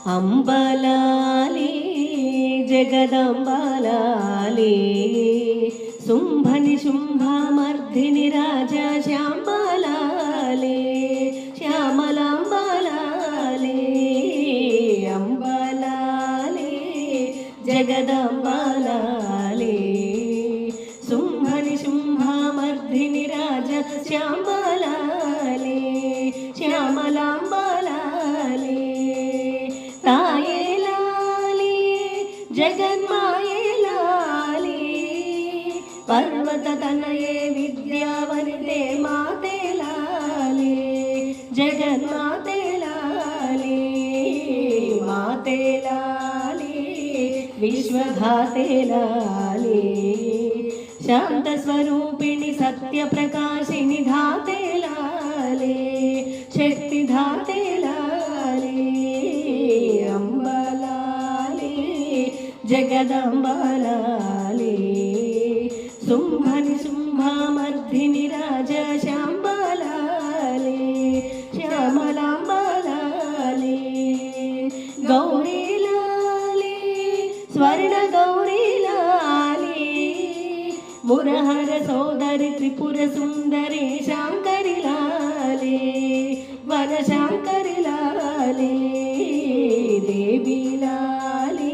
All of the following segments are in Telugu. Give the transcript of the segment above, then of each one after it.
అంబలాలి జగదంబలాలి శుంభని శుంభమర్ధిని రాజా శ్యామలాలి శ్యామలాంబలాలి అంబలాలి జగదంబలాలి శుంభని శుంభమర్ధిని రాజా శ్యామలాలి శ్యామలాంబలాలి తాయేలాలి జగన్మాయేలాలి పర్వత తనయే విద్యావనితే మాతేలాలి జగన్మాతేలాలి మాతేలాలి విశ్వధాతేలాలి శాంతస్వరూపిణి సత్యప్రకాశిని ధాతేలాలి శక్తిధాతేలాలి అంబలాలి జగదంబలాలి శుంభని శుంభమర్ధిని రాజ శాంబలాలి శ్యామలాంబలాలి గౌరీలాలి స్వర్ణ గౌరీలాలి మురహర సోదరి త్రిపుర సుందరి శాంకరిలాలి వన శాంకరిలాలి దేవిలాలి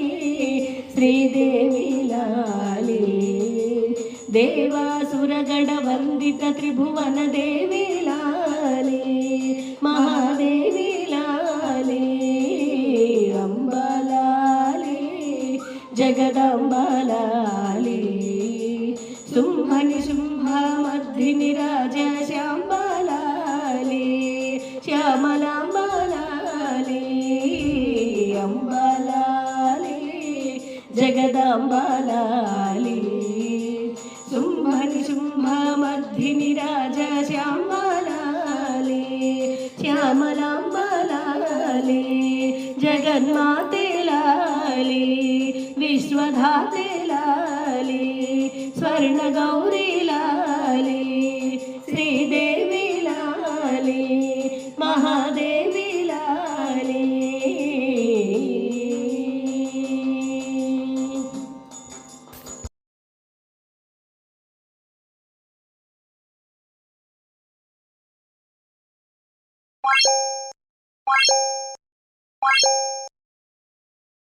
శ్రీదేవిలాలి దేవాసురగణ వందిత త్రిభువన దేవిలాలి మహాదేవిలాలి అంబలాలి జగదంబలాలి శుంభని శుంభమర్ధిని రాజా శాంబలాలి శ్యామలాంబలాలి అంబలాలి జగదంబలాలి శుంభని శుంభమర్ధిని రాజా శ్యామలాలి శ్యామలాంబలాలి జగన్మాతేలాలి విశ్వధాతేలాలి స్వర్ణ గౌరీలాలి శ్రీదేవిలాలి మహాదేవిలాలి